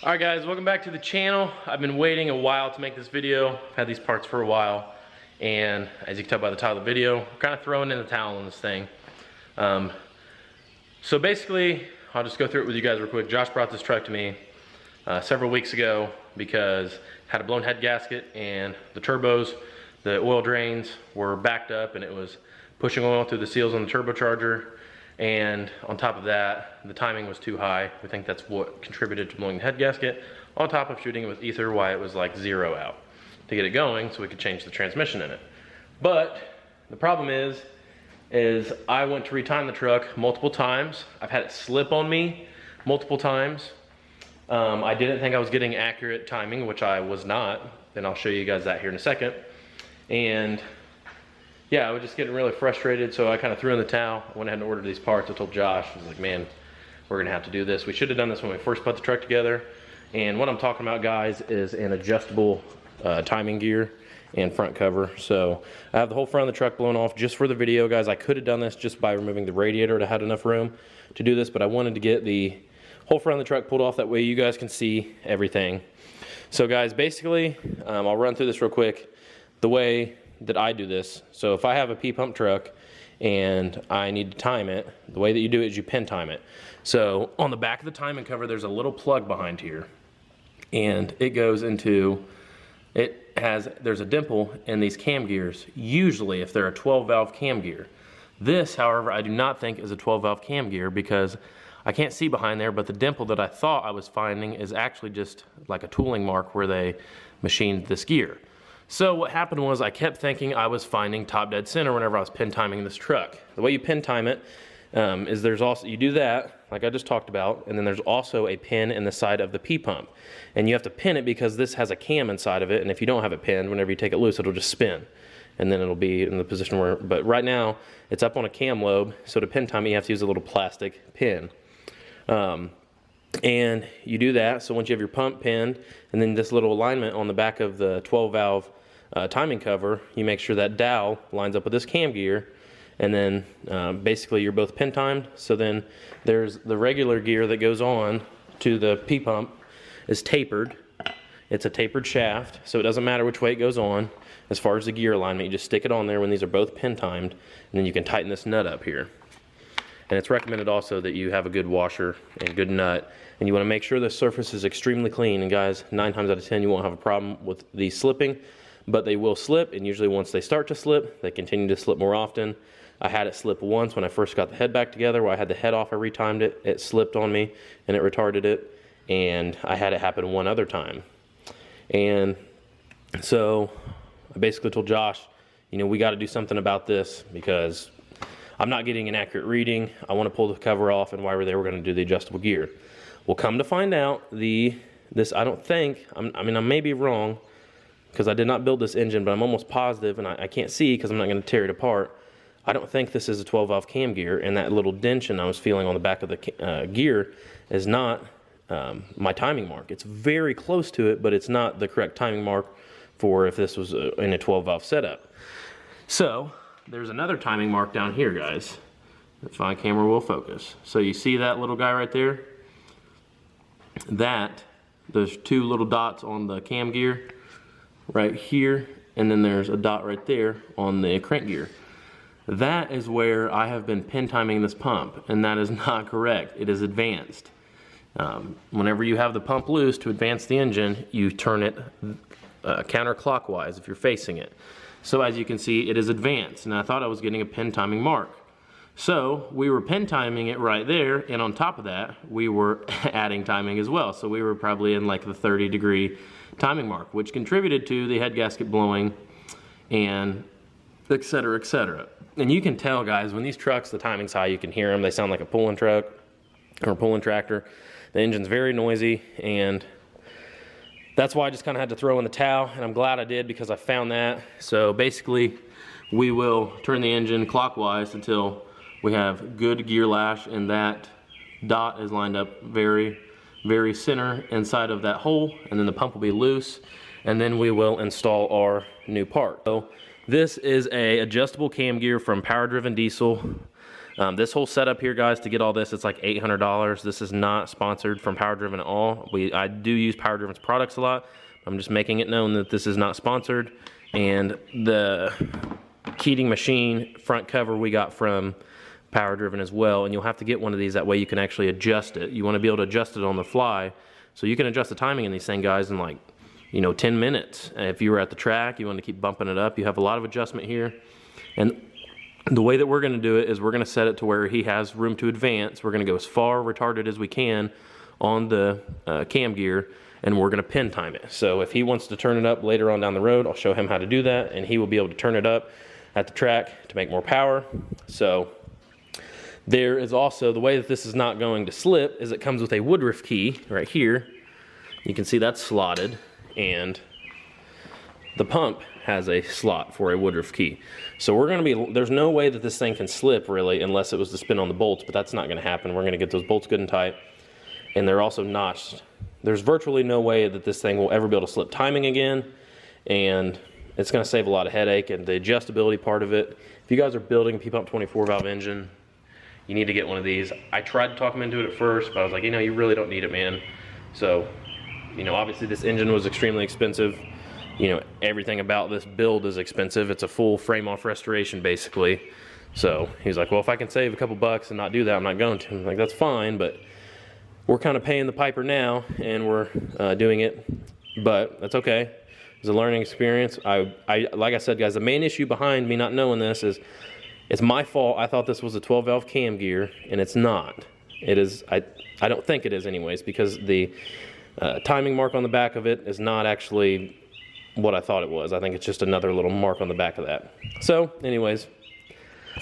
Alright guys, welcome back to the channel. I've been waiting a while to make this video. I've had these parts for a while, and as you can tell by the title of the video, I'm kind of throwing in the towel on this thing. So basically, I'll just go through it with you guys real quick. Josh brought this truck to me several weeks ago because it had a blown head gasket and the turbos, the oil drains were backed up and it was pushing oil through the seals on the turbocharger. And on top of that, the timing was too high. We think that's what contributed to blowing the head gasket, on top of shooting it with ether, why it was like 0 out to get it going so we could change the transmission in it. But the problem is I went to retime the truck multiple times. I've had it slip on me multiple times. I didn't think I was getting accurate timing, which I was not, and I'll show you guys that here in a second. And yeah, I was just getting really frustrated, so I kind of threw in the towel. I went ahead and ordered these parts. I told Josh, I was like, man, we're gonna have to do this. We should have done this when we first put the truck together. And what I'm talking about, guys, is an adjustable timing gear and front cover. So I have the whole front of the truck blown off just for the video, guys. I could have done this just by removing the radiator to have enough room to do this, but I wanted to get the whole front of the truck pulled off, that way you guys can see everything. So guys, basically, I'll run through this real quick. The way that I do this, so if I have a P-pump truck and I need to time it, the way that you do it is you pin time it. So on the back of the timing cover, there's a little plug behind here, and it goes into, there's a dimple in these cam gears, usually if they're a 12-valve cam gear. This, however, I do not think is a 12-valve cam gear because I can't see behind there, but the dimple that I thought I was finding is actually just like a tooling mark where they machined this gear. So what happened was I kept thinking I was finding top dead center whenever I was pin timing this truck. The way you pin time it is there's also, you do that like I just talked about, and then there's also a pin in the side of the P-pump. And you have to pin it because this has a cam inside of it, and if you don't have it pinned, whenever you take it loose, it'll just spin. And then it'll be in the position where, but right now it's up on a cam lobe, so to pin time it, you have to use a little plastic pin. And you do that, so once you have your pump pinned, and then this little alignment on the back of the 12-valve timing cover, you make sure that dowel lines up with this cam gear, and then basically you're both pin timed. So then there's the regular gear that goes on to the P-pump is tapered. It's a tapered shaft, so it doesn't matter which way it goes on. As far as the gear alignment, you just stick it on there when these are both pin timed, and then you can tighten this nut up here. And it's recommended also that you have a good washer and good nut, and you want to make sure the surface is extremely clean. And guys, 9 times out of 10 you won't have a problem with these slipping, but they will slip, and usually once they start to slip, they continue to slip more often. I had it slip once when I first got the head back together, where I had the head off, I retimed it, it slipped on me and it retarded it, and I had it happen one other time. And so I basically told Josh, you know, we got to do something about this because I'm not getting an accurate reading. I want to pull the cover off, and while we're there, we're going to do the adjustable gear. Well, come to find out, this I don't think, I mean I may be wrong because I did not build this engine, but I'm almost positive, and I can't see because I'm not going to tear it apart. I don't think this is a 12-valve cam gear, and that little dention I was feeling on the back of the gear is not my timing mark. It's very close to it, but it's not the correct timing mark for if this was in a 12-valve setup. So there's another timing mark down here, guys. If my camera will focus. So you see that little guy right there? There's 2 little dots on the cam gear right here, and then there's a dot right there on the crank gear. That is where I have been pin timing this pump, and that is not correct. It is advanced. Whenever you have the pump loose to advance the engine, you turn it counterclockwise if you're facing it. So as you can see, it is advanced, and I thought I was getting a pin timing mark. So we were pin timing it right there, and on top of that, we were adding timing as well. So we were probably in like the 30-degree timing mark, which contributed to the head gasket blowing, and et cetera, et cetera. And you can tell, guys, when these trucks, the timing's high, you can hear them. They sound like a pulling truck or a pulling tractor. The engine's very noisy, and that's why I just kind of had to throw in the towel, and I'm glad I did because I found that. So basically, we will turn the engine clockwise until we have good gear lash, and that dot is lined up very, very center inside of that hole, and then the pump will be loose, and then we will install our new part. So this is a adjustable cam gear from Power Driven Diesel. This whole setup here, guys, to get all this, it's like $800. This is not sponsored from Power Driven at all. I do use Power Driven's products a lot. I'm just making it known that this is not sponsored. And the heating machine front cover we got from Power Driven as well, and you'll have to get one of these, that way you can actually adjust it. You want to be able to adjust it on the fly, so you can adjust the timing in these things, guys, in like, 10 minutes. If you were at the track, you want to keep bumping it up, you have a lot of adjustment here. And the way that we're going to do it is we're going to set it to where he has room to advance. We're going to go as far retarded as we can on the cam gear, and we're going to pin time it. So if he wants to turn it up later on down the road, I'll show him how to do that, and he will be able to turn it up at the track to make more power. So there is also, the way that this is not going to slip is it comes with a woodruff key right here. You can see that's slotted, and the pump has a slot for a woodruff key. So we're going to be, there's no way that this thing can slip really unless it was to spin on the bolts, but that's not going to happen. We're going to get those bolts good and tight, and they're also notched. There's virtually no way that this thing will ever be able to slip timing again, and it's going to save a lot of headache. And the adjustability part of it, if you guys are building a P-Pump 24 valve engine, you need to get one of these. I tried to talk him into it at first, but I was like, you really don't need it, man. So, obviously this engine was extremely expensive. Everything about this build is expensive. It's a full frame off restoration basically. So he's like, well, if I can save a couple bucks and not do that, I'm not going to. I'm like, that's fine, but we're kind of paying the piper now, and we're doing it, but that's okay. It's a learning experience. Like I said, guys, the main issue behind me not knowing this is it's my fault. I thought this was a 12 valve cam gear, and it's not. It is, I don't think it is anyways, because the timing mark on the back of it is not actually what I thought it was. I think it's just another little mark on the back of that. So anyways,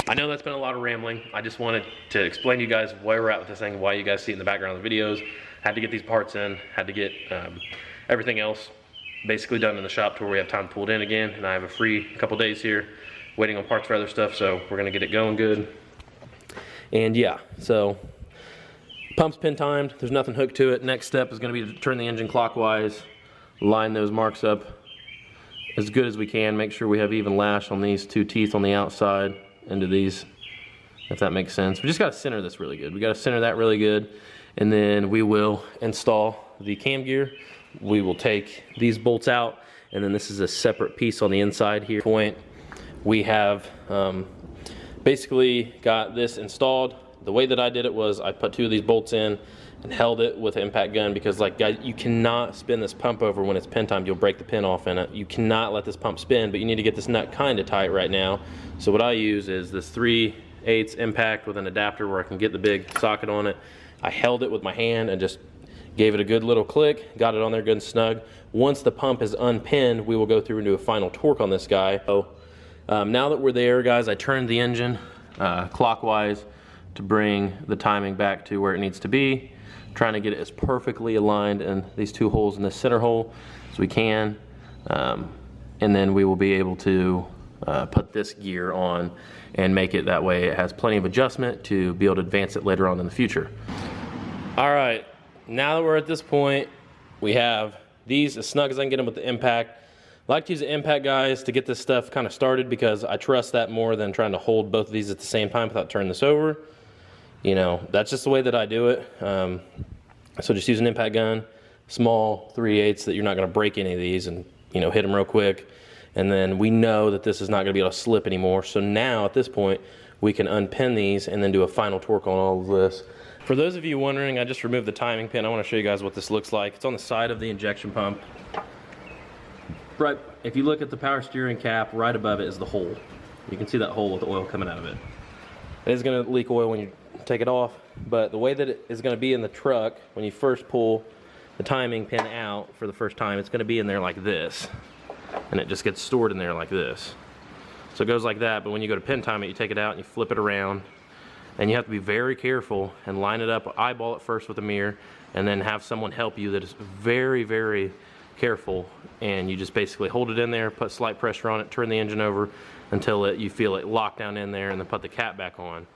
I know that's been a lot of rambling. I just wanted to explain to you guys where we're at with this thing, why you guys see it in the background of the videos. Had to get these parts in, had to get everything else basically done in the shop to where we have time to pull it in again, and I have a free couple days here waiting on parts for other stuff, so we're gonna get it going good. And yeah, so pump's pin timed, there's nothing hooked to it. Next step is gonna be to turn the engine clockwise, line those marks up as good as we can, make sure we have even lash on these two teeth on the outside into these, if that makes sense. We just gotta center this really good. We gotta center that really good, and then we will install the cam gear. We will take these bolts out, and then this is a separate piece on the inside here. We have basically got this installed. The way that I did it was I put two of these bolts in and held it with an impact gun, because like, guys, you cannot spin this pump over when it's pin timed. You'll break the pin off in it. You cannot let this pump spin, but you need to get this nut kind of tight right now. So what I use is this 3/8 impact with an adapter where I can get the big socket on it. I held it with my hand and just gave it a good little click, got it on there good and snug. Once the pump is unpinned, we will go through and do a final torque on this guy. So now that we're there, guys, I turned the engine clockwise to bring the timing back to where it needs to be. Trying to get it as perfectly aligned in these two holes in this center hole as we can. And then we will be able to put this gear on and make it that way it has plenty of adjustment to be able to advance it later on in the future. All right, now that we're at this point, we have these as snug as I can get them with the impact. I like to use the impact, guys, to get this stuff kind of started, because I trust that more than trying to hold both of these at the same time without turning this over. That's just the way that I do it. So just use an impact gun, small 3/8 that you're not going to break any of these, and hit them real quick. And then we know that this is not going to be able to slip anymore. So now at this point, we can unpin these and then do a final torque on all of this. For those of you wondering, I just removed the timing pin. I want to show you guys what this looks like. It's on the side of the injection pump. Right, if you look at the power steering cap, right above it is the hole. You can see that hole with the oil coming out of it. It is going to leak oil when you take it off, but the way that it is going to be in the truck, when you first pull the timing pin out for the first time, it's going to be in there like this, and it just gets stored in there like this. So it goes like that, but when you go to pin time it, you take it out and you flip it around, and you have to be very careful and line it up, eyeball it first with a mirror, and then have someone help you that is very, very careful, and you just basically hold it in there, put slight pressure on it, turn the engine over until you feel it lock down in there, and then put the cap back on.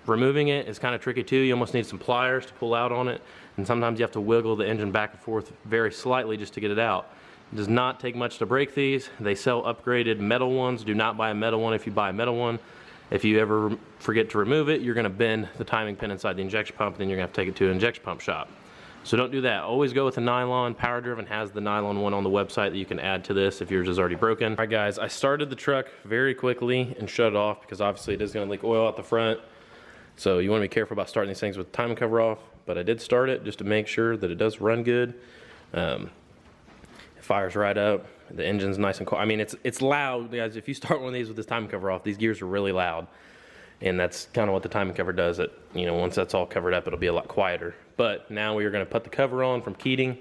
Removing it is kind of tricky too. You almost need some pliers to pull out on it, and sometimes you have to wiggle the engine back and forth very slightly just to get it out. It does not take much to break these. They sell upgraded metal ones. Do not buy a metal one. If you buy a metal one, If you ever forget to remove it, you're gonna bend the timing pin inside the injection pump, and then you're gonna have to take it to an injection pump shop. So don't do that. Always go with a nylon. Power Driven has the nylon one on the website that you can add to this if yours is already broken. All right guys, I started the truck very quickly and shut it off because obviously it is gonna leak oil out the front. So you wanna be careful about starting these things with the timing cover off, but I did start it just to make sure that it does run good. It fires right up. The engine's nice and quiet. I mean, it's loud, guys. If you start one of these with this timing cover off, these gears are really loud. And that's kind of what the timing cover does. It, you know, once that's all covered up, it'll be a lot quieter. But now we are going to put the cover on from Keating.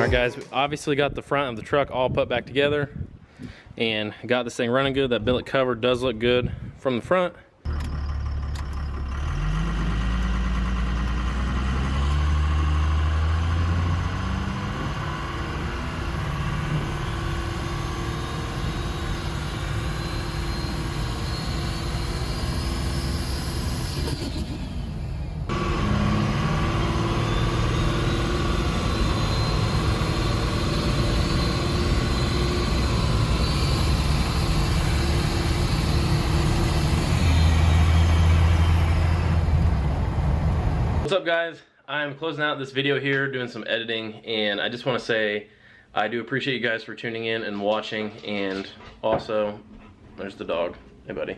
Alright guys, we obviously got the front of the truck all put back together and got this thing running good. That billet cover does look good from the front. What's up guys? I'm closing out this video here, doing some editing, and I just want to say I do appreciate you guys for tuning in and watching, and also, there's the dog, hey buddy.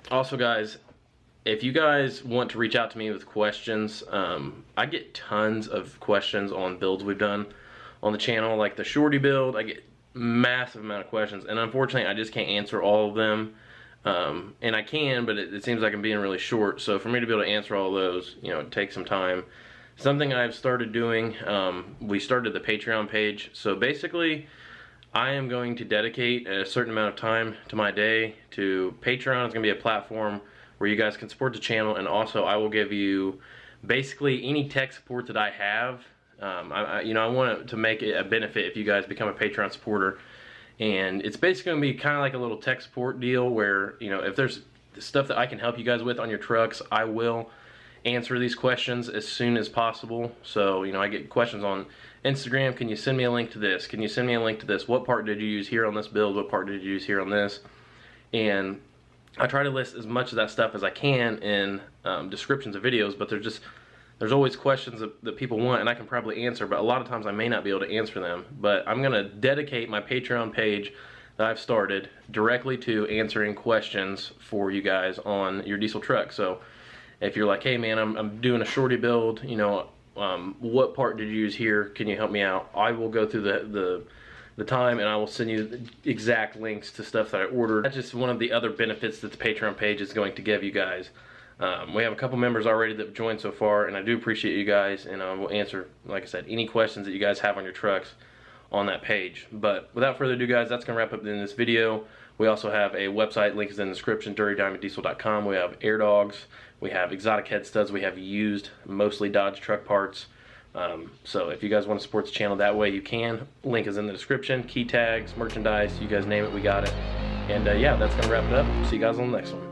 Also guys, if you guys want to reach out to me with questions, I get tons of questions on builds we've done on the channel, like the shorty build. I get massive amount of questions, and unfortunately I just can't answer all of them. And I can, but it seems like I'm being really short. So for me to be able to answer all those, you know, it takes some time. Something I've started doing, we started the Patreon page. So basically, I am going to dedicate a certain amount of time to my day to Patreon. It's going to be a platform where you guys can support the channel, and also I will give you basically any tech support that I have. You know, I want it to make it a benefit if you guys become a Patreon supporter. And it's basically going to be kind of like a little tech support deal where, you know, if there's stuff that I can help you guys with on your trucks, I will answer these questions as soon as possible. So, you know, I get questions on Instagram. Can you send me a link to this? Can you send me a link to this? What part did you use here on this build? What part did you use here on this? And I try to list as much of that stuff as I can in descriptions of videos, but there's always questions that people want, and I can probably answer, but a lot of times I may not be able to answer them. But I'm going to dedicate my Patreon page that I've started directly to answering questions for you guys on your diesel truck. So if you're like, hey man, I'm doing a shorty build, you know, what part did you use here? Can you help me out? I will go through the time, and I will send you the exact links to stuff that I ordered. That's just one of the other benefits that the Patreon page is going to give you guys. We have a couple members already that have joined so far, and I do appreciate you guys, and we'll answer, like I said, any questions that you guys have on your trucks on that page. But without further ado guys, that's going to wrap up in this video. We also have a website, link is in the description, dirtydiamonddiesel.com. We have air dogs, we have exotic head studs, we have used, mostly Dodge truck parts. So if you guys want to support the channel that way, you can. Link is in the description. Key tags, merchandise, you guys name it, we got it. And yeah, that's going to wrap it up. See you guys on the next one.